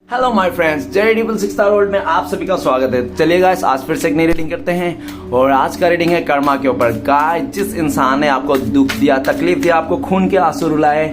Hello my friends, जेडीबल 6 star world में आप सभी का स्वागत है। चलिए गाइस, आज फिर से एक नई रीडिंग करते हैं और आज का रीडिंग है कर्मा के ऊपर। गाइस, जिस इंसान ने आपको दुख दिया, तकलीफ दिया, आपको खून के आंसू रुलाए,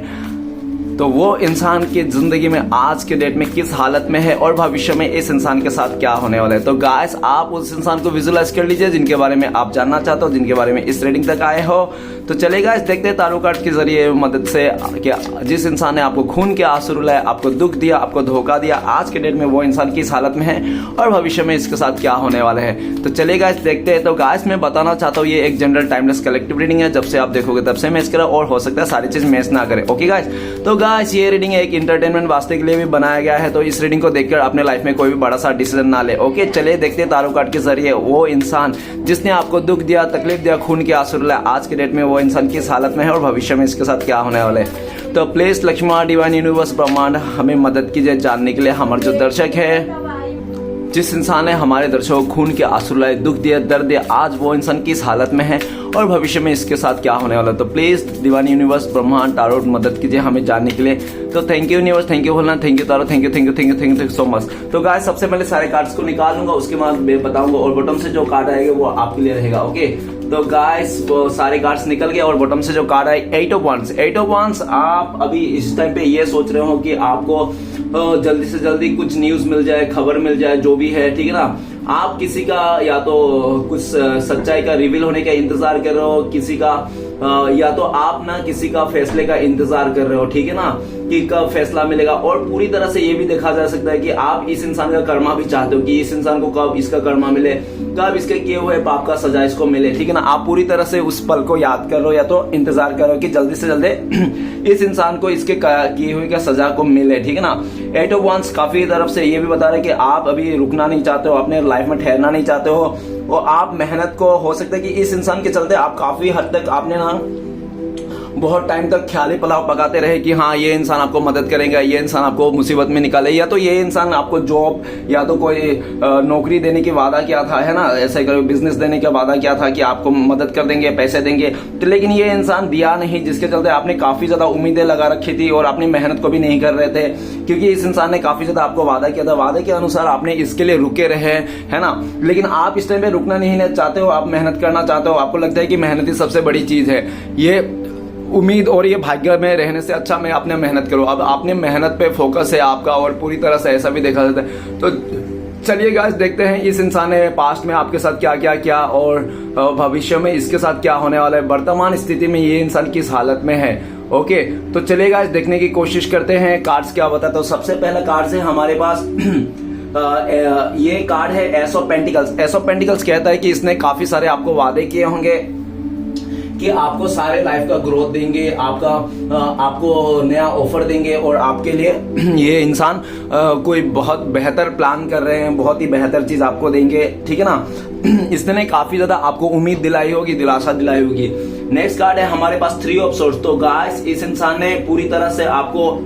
तो वो इंसान की जिंदगी में आज के डेट में किस हालत में है और भविष्य में इस इंसान के साथ क्या होने वाला है। तो गाइस, आप उस इंसान को विजुअलाइज कर लीजिए जिनके बारे में आप जानना चाहते हो, जिनके बारे में इस रीडिंग तक आए हो। तो चलिए गाइस, देखते हैं तारो कार्ड के जरिए मदद से कि जिस इंसान ने आपको खून के आंसू रुलाए, आपको दुख दिया, आपको धोखा दिया, आज के डेट में वो इंसान किस हालत में है और भविष्य में इसके साथ क्या होने वाला है। तो चलिए गाइस, देखते हैं। तो गाइस, मैं बताना चाहता हूँ, ये एक जनरल टाइमलेस कलेक्टिव रीडिंग है। जब से आप देखोगे तब से मैच करे और हो सकता है सारी चीज मैच ना करे। ओके गाइस, तो गाइस, ये रीडिंग एक इंटरटेनमेंट वास्ते के लिए भी बनाया गया है। तो इस रीडिंग को देखकर अपने लाइफ में कोई भी बड़ा सा डिसीजन ना ले। ओके, चलिए देखते हैं तारो कार्ड के जरिए वो इंसान जिसने आपको दुख दिया, तकलीफ दिया, खून के आंसू रुलाए, आज के डेट में वो इंसान किस हालत में है और भविष्य में इसके साथ क्या होने वाला है। तो प्लीज लक्ष्मण, डिवाइन यूनिवर्स, ब्रह्मांड हमें मदद कीजिए जानने के लिए। हमारे जो दर्शक है, जिस इंसान ने हमारे दर्शकों को खून के आंसू रुलाए, दुख दिया, दर्द दिया, आज वो इंसान किस हालत में है और भविष्य में इसके साथ क्या होने वाला है। तो प्लीज डिवाइन यूनिवर्स, ब्रह्मांड, तारो मदद कीजिए हमें जानने के लिए। तो thank you universe, thank you Bholenath, thank you taro, thank you thank you thank you thank you so much. तो गाइस, सबसे पहले सारे कार्ड्स को निकाल लूंगा, उसके बाद मैं बताऊंगा और बॉटम से जो कार्ड आएगा वो आपके लिए रहेगा। ओके, तो गाइस, सारे कार्ड्स निकल गए और बॉटम से जो कार्ड आए 8 ऑफ wands। 8 ऑफ wands, आप अभी इस टाइम पे ये सोच रहे हो कि आपको जल्दी से जल्दी कुछ न्यूज मिल जाए, खबर मिल जाए, जो भी है, ठीक है ना। आप किसी का या तो कुछ सच्चाई का रिवील होने का इंतजार कर रहे हो, किसी का या तो आप ना किसी का फैसले का इंतजार कर रहे हो, ठीक है ना, कि कब फैसला मिलेगा। और पूरी तरह से ये भी देखा जा सकता है कि आप इस इंसान का कर्मा भी चाहते हो कि इस इंसान को कब इसका कर्मा मिले, कब इसके किए हुए पाप का सजा इसको मिले, ठीक है ना। आप पूरी तरह से उस पल को याद कर रहे हो या तो इंतजार कर रहे हो कि जल्दी से जल्दी इस इंसान को इसके किए हुए का सजा को मिले, ठीक है ना। 8 ऑफ wands काफी तरफ से ये भी बता रहे कि आप अभी रुकना नहीं चाहते हो, अपने लाइफ में ठहरना नहीं चाहते हो और आप मेहनत को, हो सकता है कि इस इंसान के चलते आप काफी हद तक आपने ना बहुत टाइम तक ख्याली पुलाव पकाते रहे कि हाँ, ये इंसान आपको मदद करेगा, ये इंसान आपको मुसीबत में निकाले, या तो ये इंसान आपको जॉब या तो कोई नौकरी देने की वादा किया था, है ना, ऐसे कोई बिजनेस देने का वादा किया था कि आपको मदद कर देंगे, पैसे देंगे, तो लेकिन ये इंसान दिया नहीं, जिसके चलते आपने काफी ज्यादा उम्मीदें लगा रखी थी और अपनी मेहनत को भी नहीं कर रहे थे क्योंकि इस इंसान ने काफी ज्यादा आपको वादा किया था। वादे के अनुसार आपने इसके लिए रुके रहे, है ना, लेकिन आप इस टाइम पे रुकना नहीं चाहते हो, आप मेहनत करना चाहते हो। आपको लगता है कि मेहनत ही सबसे बड़ी चीज है, ये उम्मीद और ये भाग्य में रहने से अच्छा मैं अपने मेहनत करूं। अब आपने मेहनत पे फोकस है आपका और पूरी तरह से ऐसा भी देखा जाता है। तो चलिए गाइस, देखते हैं इस इंसान ने पास्ट में आपके साथ क्या क्या किया और भविष्य में इसके साथ क्या होने वाला है, वर्तमान स्थिति में ये इंसान किस हालत में है। ओके, तो चलिए गाइस, देखने की कोशिश करते हैं कार्ड्स क्या बताता है। तो सबसे पहला कार्ड है हमारे पास ये कार्ड है S of pentacles. S of pentacles कहता है कि इसने काफी सारे आपको वादे किए होंगे कि आपको सारे लाइफ का ग्रोथ देंगे, आपको नया ऑफर देंगे और आपके लिए ये इंसान कोई बहुत बेहतर प्लान कर रहे हैं, बहुत ही बेहतर चीज आपको देंगे, ठीक है ना। इसने काफी ज्यादा आपको उम्मीद दिलाई होगी, दिलासा दिलाई होगी। नेक्स्ट कार्ड है हमारे पास 3 ऑफ सोर्ड्स। तो गाइस, इस इंसान ने पूरी तरह से आपको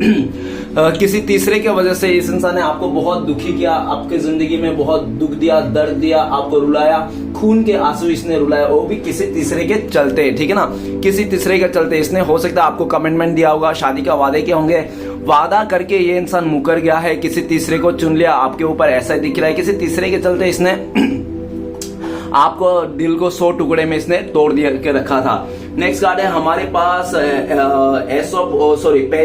किसी तीसरे के वजह से इस इंसान ने आपको बहुत दुखी किया, आपके जिंदगी में बहुत दुख दिया, दर्द दिया, आपको रुलाया, खून के आंसू इसने रुलाया, वो भी किसी तीसरे के चलते, ठीक है ना, किसी तीसरे के चलते। इसने हो सकता है आपको कमिटमेंट दिया होगा, शादी का वादे किए होंगे, वादा करके ये इंसान मुकर गया है, किसी तीसरे को चुन लिया, आपके ऊपर ऐसा दिख रहा है किसी तीसरे के चलते इसने आपको दिल को 100 टुकड़े में इसने तोड़ दिया के रखा था। नेक्स्ट कार्ड है हमारे पास पेज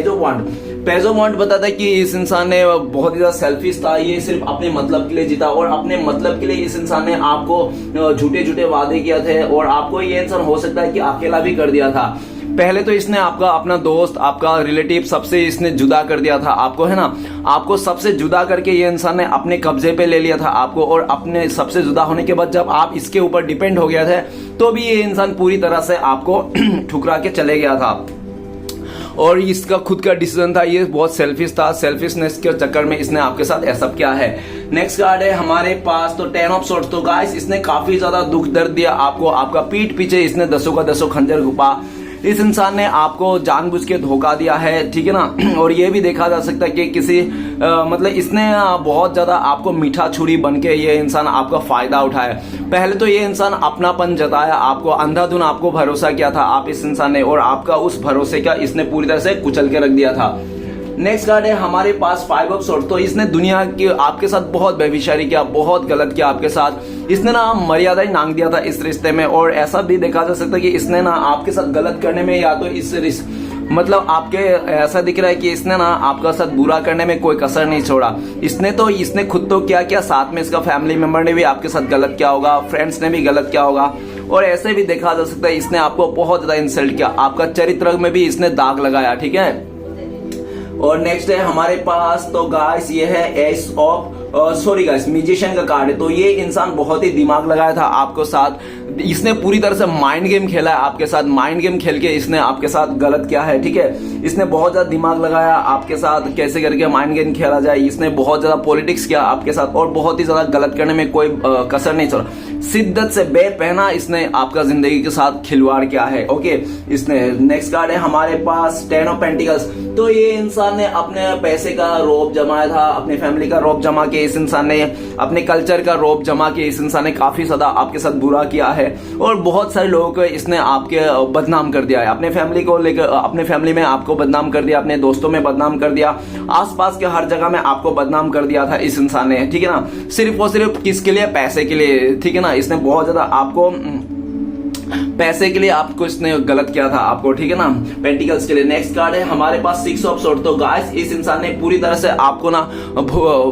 ऑफ वांड। पेज ऑफ वांड बताता है कि इस इंसान ने बहुत ही ज्यादा सेल्फिश था, ये सिर्फ अपने मतलब के लिए जीता और अपने मतलब के लिए इस इंसान ने आपको झूठे झूठे वादे किए थे और आपको ये इंसान हो सकता है कि अकेला भी कर दिया था। पहले तो इसने आपका अपना दोस्त, आपका रिलेटिव, सबसे इसने जुदा कर दिया था आपको, है ना, आपको सबसे जुदा करके ये इंसान ने अपने कब्जे पे ले लिया था आपको और अपने सबसे जुदा होने के बाद जब आप इसके ऊपर डिपेंड हो गया थे तो भी ये इंसान पूरी तरह से आपको ठुकरा के चले गया था और इसका खुद का डिसीजन था, ये बहुत सेल्फिश था, सेल्फिशनेस के चक्कर में इसने आपके साथ ऐसा किया है। नेक्स्ट कार्ड है हमारे पास तो 10 ऑफ सोर्ड्स। तो गाइस, इसने काफी ज्यादा दुख दर्द दिया आपको, आपका पीठ पीछे इसने 10 का 10 खंजर घुपा, इस इंसान ने आपको जानबूझ के धोखा दिया है, ठीक है ना। और ये भी देखा जा सकता है कि किसी मतलब इसने बहुत ज्यादा आपको मीठा छुरी बन के ये इंसान आपका फायदा उठाया। पहले तो ये इंसान अपनापन जताया, आपको अंधाधुन आपको भरोसा किया था आप इस इंसान ने और आपका उस भरोसे का इसने पूरी तरह से कुचल के रख दिया था। नेक्स्ट कार्ड है हमारे पास 5 ऑफ सोर्ड। तो इसने दुनिया के आपके साथ बहुत बेविचारी किया, बहुत गलत किया आपके साथ। इसने ना मर्यादा ही नांग दिया था इस रिश्ते में, और ऐसा भी देखा जा सकता है कि इसने ना आपके साथ गलत करने में या तो मतलब आपके ऐसा दिख रहा है कि इसने ना आपका साथ बुरा करने में कोई कसर नहीं छोड़ा। इसने खुद तो क्या किया, साथ में इसका फैमिली मेंबर ने भी आपके साथ गलत किया होगा, फ्रेंड्स ने भी गलत किया होगा, और ऐसे भी देखा जा सकता है इसने आपको बहुत ज्यादा इंसल्ट किया, आपका चरित्र में भी इसने दाग लगाया, ठीक है। और नेक्स्ट है हमारे पास, तो गाइस ये है S of sorry guys, musician का कार्ड है। तो ये इंसान बहुत ही दिमाग लगाया था आपको साथ, इसने पूरी तरह से माइंड गेम खेला है आपके साथ, माइंड गेम खेल के इसने आपके साथ गलत किया है, ठीक है। इसने बहुत ज्यादा दिमाग लगाया आपके साथ, कैसे करके माइंड गेम खेला जाए। इसने बहुत ज्यादा पॉलिटिक्स किया आपके साथ, और बहुत ही ज्यादा गलत करने में कोई कसर नहीं छोड़ा। शिद्दत से बेपहना इसने आपका जिंदगी के साथ खिलवाड़ किया है, ओके। इसने नेक्स्ट कार्ड है हमारे पास 10 ऑफ पेंटिकल्स। तो ये इंसान ने अपने पैसे का रौब जमाया था, अपनी फैमिली का रौब जमा के इस इंसान ने, अपने कल्चर का रौब जमा के इस इंसान ने काफी ज्यादा आपके साथ बुरा किया है, और बहुत सारे लोगों को इसने आपके बदनाम कर दिया है। अपने फैमिली को लेकर, अपने फैमिली में आपको बदनाम कर दिया, अपने दोस्तों में बदनाम कर दिया, आसपास के हर जगह में आपको बदनाम कर दिया था इस इंसान ने, ठीक है ना। सिर्फ और सिर्फ किसके लिए, पैसे के लिए, ठीक है ना। इसने बहुत ज्यादा आपको पैसे के लिए आपको इसने गलत किया था आपको, ठीक है ना, पेंटिकल्स के लिए। नेक्स्ट कार्ड है हमारे पास 6 ऑफ सोर्ड। तो गाइस इस इंसान ने पूरी तरह से आपको ना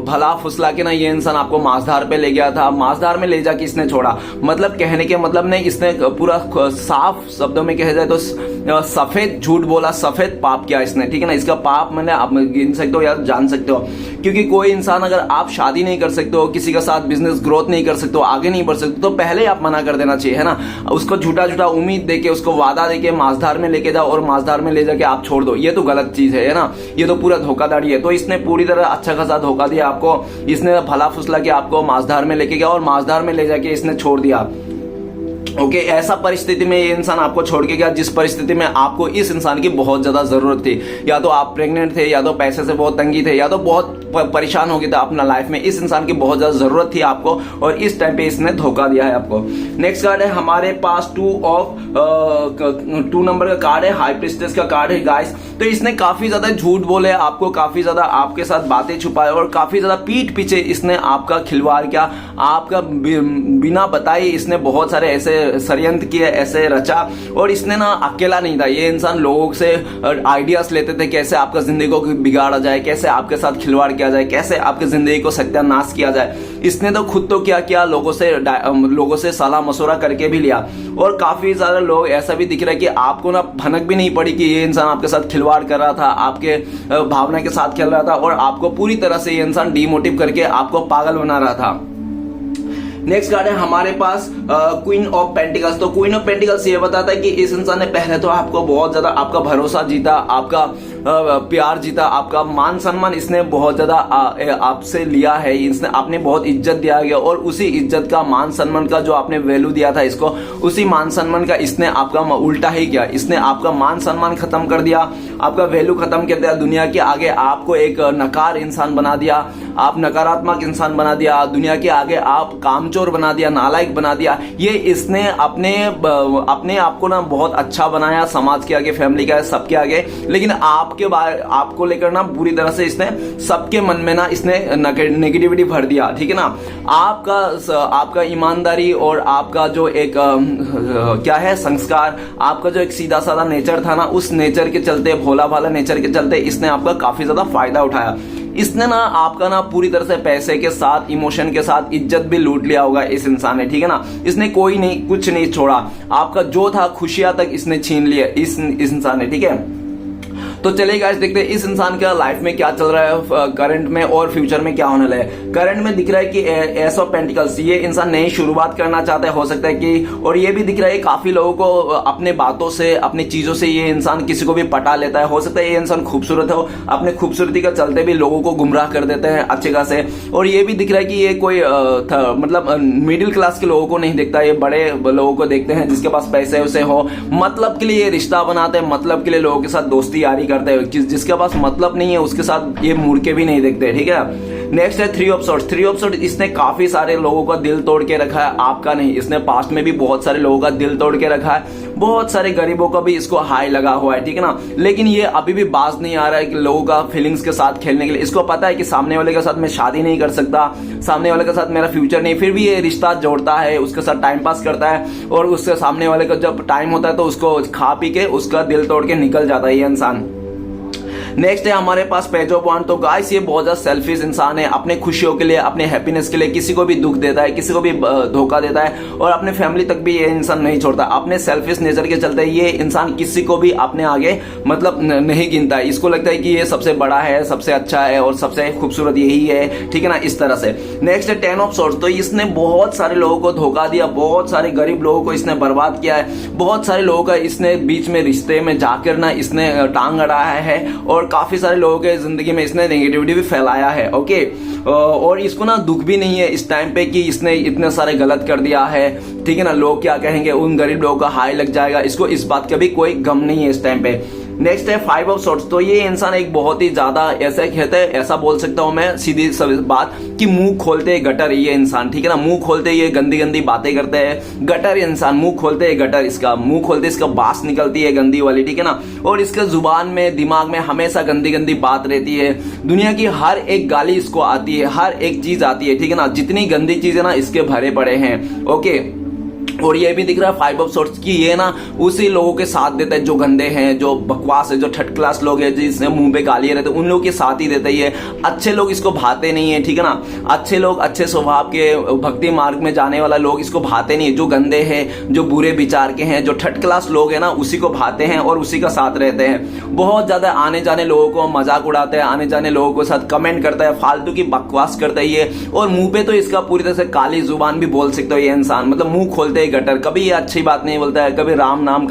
भला फुसला के ना ये इंसान आपको मांसधार पे ले गया था, मांसधार में ले जाके इसने छोड़ा। मतलब कहने के मतलब नहीं, इसने पूरा साफ शब्दों में कहा जाए तो सफेद झूठ बोला, सफेद पाप किया इसने, ठीक है ना। इसका पाप मैंने आप गिन सकते हो या जान सकते हो, क्योंकि कोई इंसान अगर आप शादी नहीं कर सकते हो, किसी के साथ बिजनेस ग्रोथ नहीं कर सकते हो, आगे नहीं बढ़ सकते, तो पहले आप मना कर देना चाहिए, है ना। उसको झूठा उम्मीद देके, उसको वादा देके मांसधार में लेके जाओ, और मांसधार में ले जाके आप छोड़ दो, ये तो गलत चीज है ना। ये तो पूरा धोखाधड़ी है। तो इसने पूरी तरह अच्छा खासा धोखा दिया आपको, इसने भला फुसला के आपको मांसधार में लेके गया, और मांसधार में ले जाके इसने छोड़ दिया, ओके। ऐसा परिस्थिति में ये इंसान आपको छोड़ के गया जिस परिस्थिति में आपको इस इंसान की बहुत ज्यादा जरूरत थी। या तो आप प्रेग्नेंट थे, या तो पैसे से बहुत तंगी थे, या तो बहुत परेशान हो गए थे अपना लाइफ में। इस इंसान की बहुत ज्यादा जरूरत थी आपको, और इस टाइम पे इसने धोखा दिया है आपको। नेक्स्ट कार्ड है हमारे पास 2 नंबर का कार्ड है, हाई प्रीस्टेस का कार्ड है गाइस। तो इसने काफी ज्यादा झूठ बोले आपको, काफी ज्यादा आपके साथ बातें छुपाए, और काफी ज्यादा पीठ पीछे इसने आपका खिलवाड़ किया, आपका बिना बताए इसने बहुत सारे ऐसे षड्यंत्र किए, ऐसे रचा। और इसने ना अकेला नहीं था, ये इंसान लोगों से आइडियाज लेते थे, कैसे आपका जिंदगी को बिगाड़ा जाए, कैसे आपके साथ खिलवाड़ किया जाए, कैसे आपकी जिंदगी को सत्यानाश किया जाए। इसने तो खुद तो क्या किया, लोगों से सलाह मशवरा करके भी लिया, और काफी सारे लोग ऐसा भी दिख रहा है कि आपको ना भनक भी नहीं पड़ी कि ये इंसान आपके साथ खिलवाड़ कर रहा था, आपके भावना के साथ खेल रहा था, और आपको पूरी तरह से ये इंसान डीमोटिव करके आपको पागल बना रहा था। नेक्स्ट कार्ड है हमारे पास क्वीन ऑफ पेंटिकल्स। तो क्वीन ऑफ पेंटिकल्स ये बताता है कि इस इंसान ने पहले तो आपको बहुत ज्यादा आपका भरोसा जीता, आपका प्यार जीता, आपका मान सम्मान इसने बहुत ज्यादा आपसे लिया है, इसने आपने बहुत इज्जत दिया गया, और उसी इज्जत का, मान सम्मान का जो आपने वैल्यू दिया था इसको, उसी मान सम्मान का इसने आपका उल्टा ही किया। इसने आपका मान सम्मान खत्म कर दिया, आपका वैल्यू खत्म कर दिया, दुनिया के आगे आपको एक नकार इंसान बना दिया, आप नकारात्मक इंसान बना दिया, दुनिया के आगे आप कामचोर बना दिया, नालायक बना दिया। ये इसने अपने आप को ना बहुत अच्छा बनाया, समाज के आगे, फैमिली के आगे, सबके आगे, लेकिन आपको लेकर ना पूरी तरह से इसने सबके मन में ना इसने नेगेटिविटी भर दिया, ठीक है ना। आपका ईमानदारी और आपका जो एक क्या है संस्कार, आपका जो एक सीधा साधा नेचर था ना, उस नेचर के चलते, भोला भाला नेचर के चलते इसने आपका काफी ज्यादा फायदा उठाया। इसने ना आपका ना पूरी तरह से पैसे के साथ, इमोशन के साथ इज्जत भी लूट लिया होगा इस इंसान ने, ठीक है ना। इसने कोई नहीं, कुछ नहीं छोड़ा, आपका जो था खुशियां तक इसने छीन लिया इस इंसान ने, ठीक है। तो चलिए गाइस देखते हैं इस इंसान का लाइफ में क्या चल रहा है करंट में, और फ्यूचर में क्या होने लगा है। करंट में दिख रहा है कि एस ऑफ पेंटिकल्स, ये इंसान नई शुरुआत करना चाहता है, हो सकता है कि, और ये भी दिख रहा है काफी लोगों को अपने बातों से, अपनी चीजों से ये इंसान किसी को भी पटा लेता है। हो सकता है ये इंसान खूबसूरत हो, अपने खूबसूरती का चलते भी लोगों को गुमराह कर देते हैं अच्छे खासे। और ये भी दिख रहा है कि ये कोई मतलब मिडिल क्लास के लोगों को नहीं देखता, ये बड़े लोगों को देखते हैं, जिसके पास पैसे उसे हो, मतलब के लिए ये रिश्ता बनाते हैं, मतलब के लिए लोगों के साथ दोस्ती यारी करते हैं। जिसके पास मतलब नहीं है उसके साथ ये मुड़ के भी नहीं देखते, ठीक है। नेक्स्ट है three of swords. Three of swords इसने काफी सारे लोगों का दिल तोड़ के रखा है, आपका नहीं, इसने पास्ट में भी बहुत सारे लोगों का दिल तोड़ के रखा है, बहुत सारे गरीबों का भी इसको हाई लगा हुआ है, ठीक है ना। लेकिन ये अभी भी बाज नहीं आ रहा है कि लोगों का फीलिंग्स के साथ खेलने के लिए। इसको पता है कि सामने वाले के साथ मैं शादी नहीं कर सकता, सामने वाले के साथ मेरा फ्यूचर नहीं, फिर भी ये रिश्ता जोड़ता है, उसके साथ टाइम पास करता है और उससे सामने वाले का जब टाइम होता है तो उसको खा पी के उसका दिल तोड़ के निकल जाता है ये इंसान। नेक्स्ट है हमारे पास पेज ऑफ वांड। तो गाइस ये बहुत ज्यादा सेल्फिश इंसान है, अपने खुशियों के लिए, अपने हैप्पीनेस के लिए किसी को भी दुख देता है, किसी को भी धोखा देता है और अपने फैमिली तक भी ये इंसान नहीं छोड़ता। अपने सेल्फिश नेचर के चलते ये इंसान किसी को भी अपने आगे मतलब नहीं गिनता है। इसको लगता है कि ये सबसे बड़ा है, सबसे अच्छा है और सबसे खूबसूरत यही है, ठीक है ना, इस तरह से। नेक्स्ट है टेन ऑफ सॉर्ड्स। तो इसने बहुत सारे लोगों को धोखा दिया, बहुत सारे गरीब लोगों को इसने बर्बाद किया है, बहुत सारे लोगों का इसने बीच में रिश्ते में जाकर ना इसने टांग अड़ाया है और काफी सारे लोगों के जिंदगी में इसने नेगेटिविटी भी फैलाया है। ओके, और इसको ना दुख भी नहीं है इस टाइम पे कि इसने इतने सारे गलत कर दिया है, ठीक है ना। लोग क्या कहेंगे, उन गरीब लोगों का हाई लग जाएगा, इसको इस बात का भी कोई गम नहीं है इस टाइम पे। नेक्स्ट है फाइव ऑफ सॉर्ड्स। तो ये इंसान एक बहुत ही ज्यादा ऐसा कहते हैं, ऐसा बोल सकता हूं मैं सीधी बात कि मुंह खोलते गटर ये इंसान, ठीक है ना। मुंह खोलते ये गंदी गंदी बातें करते हैं, गटर इंसान, मुंह खोलते गटर, इसका मुंह खोलते इसका बास निकलती है गंदी वाली, ठीक है ना। और इसके जुबान में, दिमाग में हमेशा गंदी गंदी बात रहती है, दुनिया की हर एक गाली इसको आती है, हर एक चीज आती है, ठीक है ना। जितनी गंदी चीजें ना इसके भरे पड़े हैं। ओके, और ये भी दिख रहा है फाइव ऑफ सॉर्ड्स की ये ना उसी लोगों के साथ देता है जो गंदे हैं, जो बकवास है, जो थर्ड क्लास लोग हैं, जिसने मुंह पे गालियां रहते हैं, उन लोगों के साथ ही देता है। अच्छे लोग इसको भाते नहीं है, ठीक है ना। अच्छे लोग, अच्छे स्वभाव के, भक्ति मार्ग में जाने वाला लोग इसको भाते नहीं है। जो गंदे हैं, जो बुरे विचार के हैं, जो थर्ड क्लास लोग हैं ना, उसी को भाते हैं और उसी का साथ रहते हैं। बहुत ज्यादा आने जाने लोगों को मजाक उड़ाते हैं, आने जाने लोगों के साथ कमेंट करता है, फालतू की बकवास करता है ये। और मुंह पे तो इसका पूरी तरह से काली जुबान भी बोल सकते हो ये इंसान, मतलब मुंह खोलते ही गटर, कभी ये अच्छी बात नहीं बोलता है, कभी राम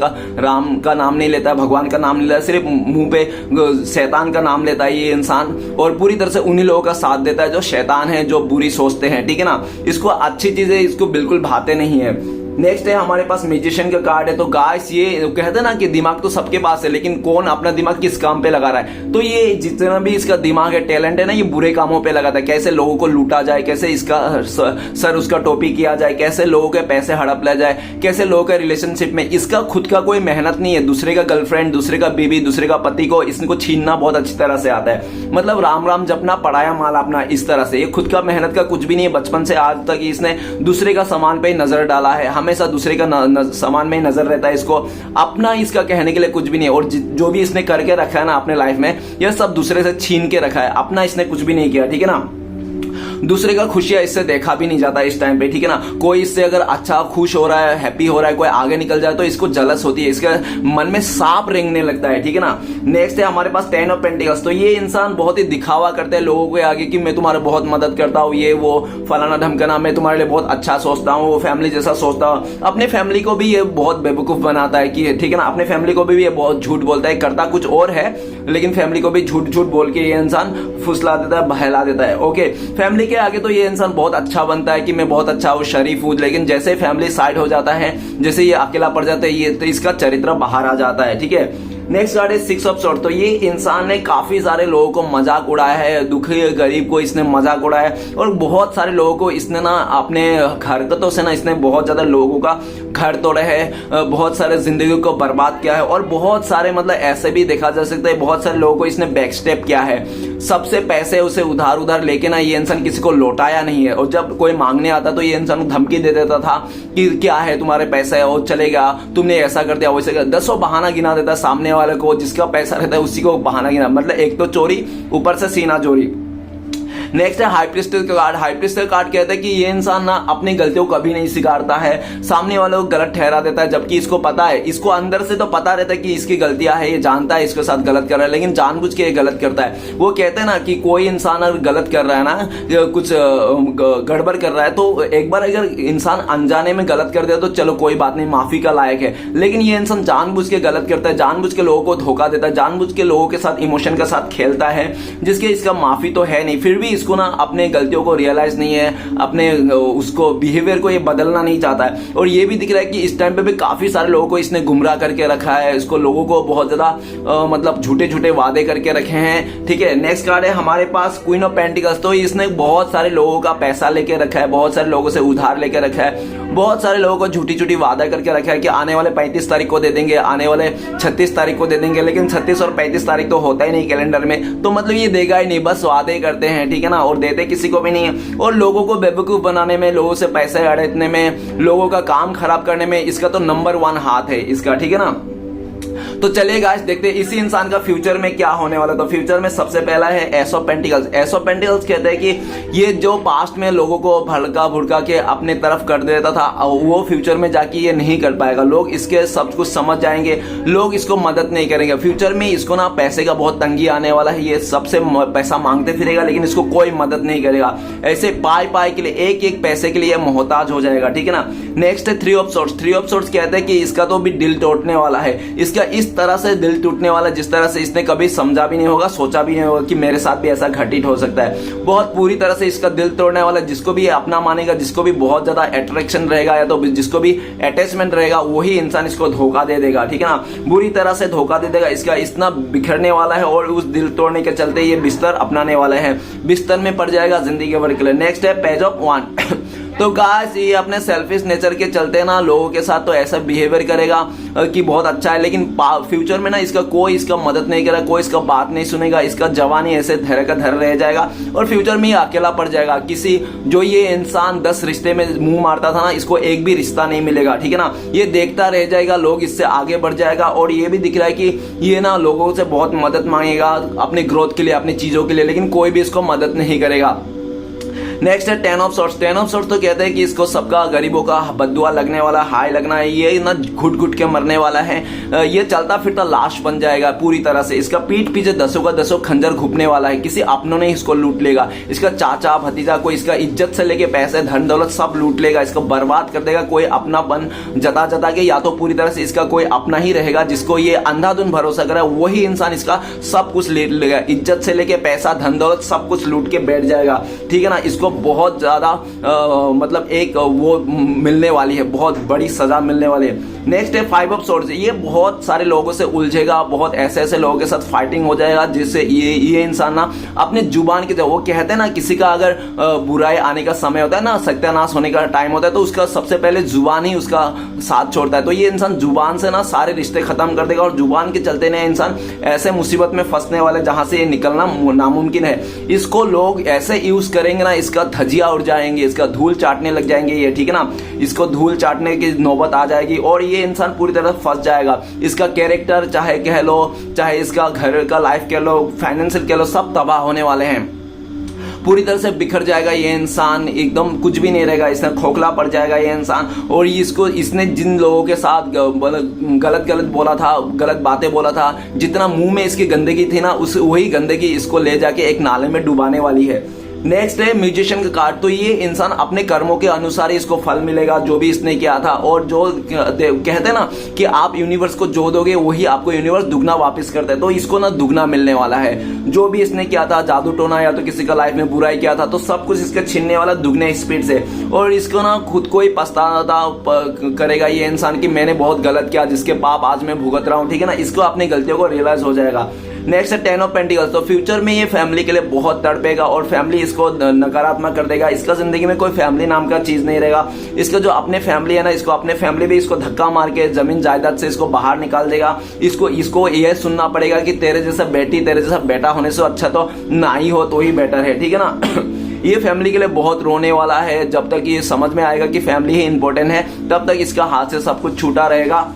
का नाम नहीं लेता है, भगवान का नाम नहीं लेता है, सिर्फ मुंह पे शैतान का नाम लेता है ये इंसान। और पूरी तरह से उन्हीं लोगों का साथ देता है जो शैतान है, जो बुरी सोचते हैं, ठीक है ना। इसको अच्छी चीजें इसको बिल्कुल भाते नहीं है। नेक्स्ट है हमारे पास म्यूजिशियन का कार्ड है। तो गाइस ये कहते हैं ना कि दिमाग तो सबके पास है, लेकिन कौन अपना दिमाग किस काम पे लगा रहा है। तो ये जितना भी इसका दिमाग है, टैलेंट है ना, ये बुरे कामों पे लगाता है। कैसे लोगों को लूटा जाए, कैसे इसका सर उसका टोपी किया जाए, कैसे लोगों के पैसे हड़प लिया जाए, कैसे लोगों के रिलेशनशिप में इसका खुद का कोई मेहनत नहीं है। दूसरे का गर्लफ्रेंड, दूसरे का बीवी, दूसरे का पति को इसको छीनना बहुत अच्छी तरह से आता है। मतलब राम राम जपना, पढ़ाया माल अपना, इस तरह से। ये खुद का मेहनत का कुछ भी नहीं है। बचपन से आज तक इसने दूसरे का सामान पे नजर डाला है, हमेशा दूसरे का सामान में ही नजर रहता है इसको। अपना इसका कहने के लिए कुछ भी नहीं है। और जो भी इसने करके रखा है ना अपने लाइफ में, यह सब दूसरे से छीन के रखा है, अपना इसने कुछ भी नहीं किया, ठीक है ना। दूसरे का खुशियां इससे देखा भी नहीं जाता इस टाइम पे, ठीक है ना। कोई इससे अगर अच्छा खुश हो रहा है, हैप्पी हो रहा है, कोई आगे निकल जाए तो इसको जलस होती है, इसके मन में सांप रेंगने लगता है, ठीक है ना। नेक्स्ट है हमारे पास 10 ऑफ पेंटिकल्स। तो ये इंसान बहुत ही दिखावा करते हैं लोगों के आगे कि मैं तुम्हारे बहुत मदद करता हूँ, ये वो फलाना ढमकना, मैं तुम्हारे लिए बहुत अच्छा सोचता हूँ, वो फैमिली जैसा सोचता हूँ। अपने फैमिली को भी ये बहुत बेवकूफ बनाता है कि, ठीक है ना, अपने फैमिली को भी ये बहुत झूठ बोलता है, करता कुछ और है लेकिन फैमिली को भी झूठ झूठ बोल के ये इंसान फुसला देता है, बहला देता है। ओके, फैमिली के आगे तो ये इंसान बहुत अच्छा बनता है कि मैं बहुत अच्छा हूँ, शरीफ हूँ, लेकिन जैसे फैमिली साइड हो जाता है, जैसे ये अकेला पड़ जाता है, ये तो इसका चरित्र बाहर आ जाता है, ठीक है। नेक्स्ट कार्ड है 6 ऑफ सॉर्ड्स। तो ये इंसान ने काफी सारे लोगों को मजाक उड़ाया है, दुखी गरीब को इसने मजाक उड़ाया है और बहुत सारे लोगों को इसने ना अपने हरकतों से ना इसने बहुत ज्यादा लोगों का घर तोड़े है, बहुत सारे जिंदगी को बर्बाद किया है। और बहुत सारे मतलब ऐसे भी देखा जा सकता है, बहुत सारे लोगों को इसने बैक स्टेप किया है। सबसे पैसे उसे उधार उधार लेके ना ये इंसान किसी को लौटाया नहीं है। और जब कोई मांगने आता तो ये इंसान धमकी दे देता था कि क्या है तुम्हारे पैसे है, और चलेगा, तुमने ऐसा कर दिया, वैसे कर, 10 बहाना गिना देता सामने वाले को, जिसका पैसा रहता है उसी को बहाना गिना, मतलब एक तो चोरी, ऊपर से सीना चोरी। नेक्स्ट है हाई प्रीस्टेस का कार्ड। हाई प्रीस्टेस कार्ड कहता है कि ये इंसान ना अपनी गलतियों को कभी नहीं स्वीकारता है, सामने वालों को गलत ठहरा देता है, जबकि इसको पता है, इसको अंदर से तो पता रहता है कि इसकी गलतियां है, ये जानता है इसके साथ गलत कर रहा है, लेकिन जानबूझ के ये गलत करता है। वो कहते हैं ना कि कोई इंसान अगर गलत कर रहा है ना, कुछ गड़बड़ कर रहा है, तो एक बार अगर इंसान अनजाने में गलत कर दिया तो चलो कोई बात नहीं, माफी का लायक है। लेकिन ये इंसान जानबूझ के गलत करता है, जानबूझ के लोगों को धोखा देता है, जानबूझ के लोगों के साथ इमोशन के साथ खेलता है, जिसके इसका माफी तो है नहीं, फिर भी इसको ना अपने गलतियों को रियलाइज नहीं है, अपने उसको बिहेवियर को ये बदलना नहीं चाहता है। और ये भी दिख रहा है कि इस टाइम पे भी काफी सारे लोगों को इसने गुमराह करके रखा है, इसको लोगों को बहुत ज्यादा मतलब झूठे झूठे वादे करके रखे हैं। ठीक है, नेक्स्ट कार्ड है हमारे पास क्वीन ऑफ पेंटिकल्स। तो इसने बहुत सारे लोगों का पैसा लेके रखा है, बहुत सारे लोगों से उधार लेके रखा है, बहुत सारे लोगों को झूठी झूठी वादा करके रखा है कि आने वाले 35 तारीख को दे देंगे, आने वाले 36 तारीख को दे देंगे, लेकिन 36 और 35 तारीख तो होता ही नहीं कैलेंडर में। तो मतलब ये देगा ही नहीं, बस वादे करते हैं, ठीक है ना, और देते किसी को भी नहीं है। और लोगों को बेवकूफ बनाने में, लोगों से पैसे अड़ेतने में, लोगों का काम खराब करने में इसका तो नंबर 1 हाथ है इसका, ठीक है ना। तो चलिए गाइस देखते हैं इसी इंसान का फ्यूचर में क्या होने वाला है। तो फ्यूचर में सबसे पहला है S of pentacles. S of pentacles कहते हैं कि ये जो पास्ट में लोगों को भड़का भुड़का के अपने तरफ कर देता था, वो फ्यूचर में जाके ये नहीं कर पाएगा। लोग इसके सब कुछ समझ जाएंगे, लोग इसको मदद नहीं करेंगे। फ्यूचर में इसको ना पैसे का बहुत तंगी आने वाला है, ये सबसे पैसा मांगते फिरेगा लेकिन इसको कोई मदद नहीं करेगा। ऐसे पाई पाई के लिए, एक एक पैसे के लिए मोहताज हो जाएगा, ठीक है ना। नेक्स्ट है three of swords. Three of swords कहते हैं कि इसका तो भी दिल टूटने वाला है, इसका इस तरह से दिल टूटने वाला जिस तरह से इसने कभी समझा भी नहीं होगा, सोचा भी नहीं होगा कि मेरे साथ भी ऐसा घटित हो सकता है। बहुत पूरी तरह से इसका दिल तोड़ने वाला, जिसको भी अपना मानेगा, जिसको भी बहुत ज्यादा अट्रैक्शन रहेगा या तो जिसको भी अटैचमेंट रहेगा, वही इंसान इसको धोखा दे देगा, ठीक है ना। बुरी तरह से धोखा दे देगा, इसका इतना बिखरने वाला है और उस दिल तोड़ने के चलते ये बिस्तर अपनाने वाला है, बिस्तर में पड़ जाएगा जिंदगी भर के लिए। नेक्स्ट है पेज ऑफ वांड। तो गाइस ये अपने सेल्फिश नेचर के चलते ना लोगों के साथ तो ऐसा बिहेवियर करेगा कि बहुत अच्छा है, लेकिन फ्यूचर में ना कोई इसका मदद नहीं करेगा, कोई इसका बात नहीं सुनेगा, इसका जवानी ऐसे धैर्य का धैर्य रह जाएगा और फ्यूचर में ये अकेला पड़ जाएगा। किसी जो ये इंसान 10 रिश्ते में मुंह मारता था ना, इसको एक भी रिश्ता नहीं मिलेगा, ठीक है ना। ये देखता रह जाएगा, लोग इससे आगे बढ़ जाएगा। और ये भी दिख रहा है कि ये ना लोगों से बहुत मदद मांगेगा अपने ग्रोथ के लिए, अपनी चीजों के लिए, लेकिन कोई भी इसको मदद नहीं करेगा। नेक्स्ट है ten of sorts. Ten of sorts तो कहते हैं कि इसको सबका, गरीबों का बद्दुआ लगने वाला, हाई लगना है, ये ना घुट घुट के मरने वाला है, ये चलता फिरता लाश बन जाएगा पूरी तरह से। इसका पीठ पीछे 10 का 10 खंजर घुपने वाला है, किसी अपनों ने इसको लूट लेगा, इसका चाचा भतीजा कोई इसका इज्जत से लेके पैसे धन दौलत सब लूट लेगा, इसको बर्बाद कर देगा। कोई अपनापन जता जता के, या तो पूरी तरह से इसका कोई अपना ही रहेगा जिसको ये अंधाधुन भरोसा करे, वही इंसान इसका सब कुछ ले लेगा, इज्जत से लेके पैसा धन दौलत सब कुछ लूट के बैठ जाएगा, ठीक है ना। इसको बहुत ज्यादा मतलब एक वो मिलने वाली है, बहुत बड़ी सजा मिलने वाली है। नेक्स्ट है फाइव ऑफ सोर्ड्स। ये बहुत सारे लोगों से उलझेगा, बहुत ऐसे ऐसे लोगों के साथ फाइटिंग हो जाएगा, जिससे ये इंसान ना अपने जुबान की, वो कहते हैं ना किसी का अगर बुराई आने का समय होता है ना, सत्यानाश होने का टाइम होता है, तो उसका सबसे पहले जुबान ही उसका साथ छोड़ता है। तो ये इंसान जुबान से ना सारे रिश्ते खत्म कर देगा और जुबान के चलते ना इंसान ऐसे मुसीबत में फंसने वाले जहां से ये निकलना नामुमकिन है। इसको लोग ऐसे यूज करेंगे ना, इसका धजिया उड़ जाएंगे, इसका धूल चाटने लग जाएंगे ये, ठीक है ना। इसको धूल चाटने की नौबत आ जाएगी और ये इंसान पूरी तरह फंस जाएगा। इसका कैरेक्टर चाहे कह लो, चाहे इसका घर का लाइफ कह लो, फाइनेंशियल कह लो, सब तबाह होने वाले हैं, पूरी तरह से बिखर जाएगा ये इंसान, एकदम कुछ भी नहीं रहेगा, इसने खोखला पड़ जाएगा ये इंसान। और इसने जिन लोगों के साथ गलत गलत बोला था, गलत बातें बोला था, जितना मुंह में इसकी गंदगी थी ना, वही गंदगी इसको ले जाके एक नाले में डुबाने वाली है। नेक्स्ट है म्यूजिशियन का कार्ड। तो ये इंसान अपने कर्मों के अनुसार ही इसको फल मिलेगा, जो भी इसने किया था। और जो कहते हैं ना कि आप यूनिवर्स को जो दोगे वही आपको यूनिवर्स दुगना वापस करता है, तो इसको ना दुगना मिलने वाला है। जो भी इसने किया था, जादू टोना या तो किसी का लाइफ में बुराई किया था, तो सब कुछ इसका छीनने वाला दुगने स्पीड से। और इसको ना खुद को ही पछताना करेगा ये इंसान कि मैंने बहुत गलत किया, जिसके पाप आज मैं भुगत रहा हूँ, ठीक है ना। इसको अपनी गलतियों को रियलाइज हो जाएगा। नेक्स्ट है टेन ऑफ पेंटिकल्स। तो फ्यूचर में ये फैमिली के लिए बहुत तड़पेगा और फैमिली इसको नकारात्मक कर देगा। इसका जिंदगी में कोई फैमिली नाम का चीज नहीं रहेगा। इसका जो अपने फैमिली है ना, इसको अपने फैमिली भी इसको धक्का मार के जमीन जायदाद से इसको बाहर निकाल देगा। इसको यह सुनना पड़ेगा कि तेरे जैसा बेटी, तेरे जैसा बेटा होने से अच्छा तो ना ही हो तो ही बेटर है, ठीक है ना। ये फैमिली के लिए बहुत रोने वाला है। जब तक ये समझ में आएगा कि फैमिली ही इंपॉर्टेंट है, तब तक इसका हाथ से सब कुछ छूटा रहेगा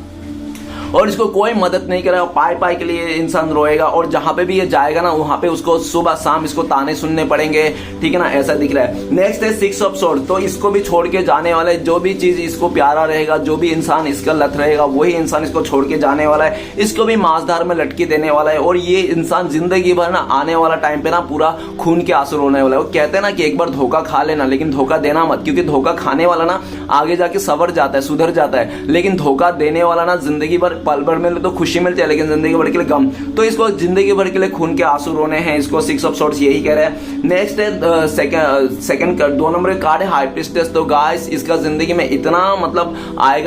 और इसको कोई मदद नहीं करेगा। पाई पाई के लिए इंसान रोएगा और जहां पे भी ये जाएगा ना, वहां पे उसको सुबह शाम इसको ताने सुनने पड़ेंगे, ठीक है ना। ऐसा दिख रहा है। नेक्स्ट है सिक्स ऑफ सोर्ड। तो इसको भी छोड़ के जाने वाला है। जो भी चीज इसको प्यारा रहेगा, जो भी इंसान इसका लत रहेगा, वही इंसान इसको छोड़ के जाने वाला है। इसको भी मांसधार में लटकी देने वाला है और ये इंसान जिंदगी भर ना आने वाला टाइम पे ना पूरा खून के आंसू रोने वाला है। वो कहते हैं ना कि एक बार धोखा खा लेना, लेकिन धोखा देना मत, क्योंकि धोखा खाने वाला ना आगे जाके सवर जाता है, सुधर जाता है, लेकिन धोखा देने वाला ना जिंदगी भर पल भर मिले तो खुशी मिलती है, लेकिन जिंदगी भर के लिए गम। तो इसको जिंदगी भर के लिए खून के आंसू रोने हैं, इसको 6 ऑफ सोर्ड्स यही कह रहे हैं। नेक्स्ट है सेकंड 2 नंबर का कार्ड है हाई प्रीस्टेस। तो गाइस इसका जिंदगी में इतना मतलब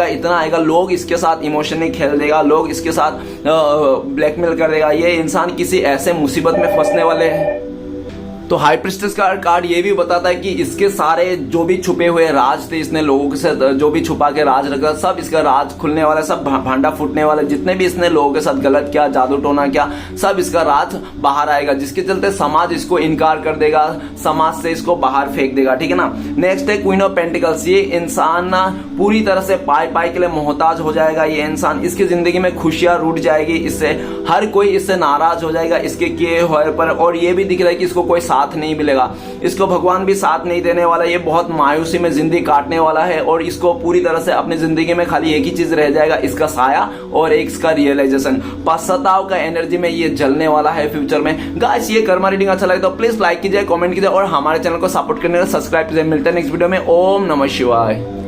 इतना आएगा, लोग इसके साथ इमोशनली खेल देगा, लोग इसके साथ ब्लैकमेल कर देगा, ये इंसान किसी ऐसे मुसीबत में फंसने वाले हैं। तो हाई प्रीस्टेस का कार्ड ये भी बताता है कि इसके सारे जो भी छुपे हुए राज थे, इसने लोगों से जो भी छुपा के राज रखा, सब इसका राज खुलने वाला है, सब भांडा फूटने वाला, जितने भी इसने लोगों के साथ गलत किया, जादू टोना किया, सब इसका राज बाहर आएगा, जिसके चलते समाज इसको इनकार कर देगा, समाज से इसको बाहर फेंक देगा, ठीक है ना। नेक्स्ट है क्वीन ऑफ पेंटिकल्स। ये इंसान ना पूरी तरह से पाई के लिए मोहताज हो जाएगा, ये इंसान, इसकी जिंदगी में खुशियां रूठ जाएगी, इससे हर कोई इससे नाराज हो जाएगा इसके किए हुए पर। और ये भी दिख रहा है कि इसको कोई साथ नहीं मिलेगा, इसको भगवान भी साथ नहीं देने वाला, ये बहुत मायूसी में जिंदगी काटने वाला है, और इसको पूरी तरह से अपनी जिंदगी में खाली एक ही चीज रह जाएगा, इसका साया और एक इसका रियलाइजेशन। पश्चाताप का एनर्जी में ये जलने वाला है फ्यूचर में। गाइस ये कर्मा रीडिंग अच्छा लगे तो प्लीज लाइक कीजिए, कमेंट कीजिए और हमारे चैनल को सपोर्ट करने का सब्सक्राइब कीजिए। मिलते हैं नेक्स्ट वीडियो में। ओम नमः शिवाय।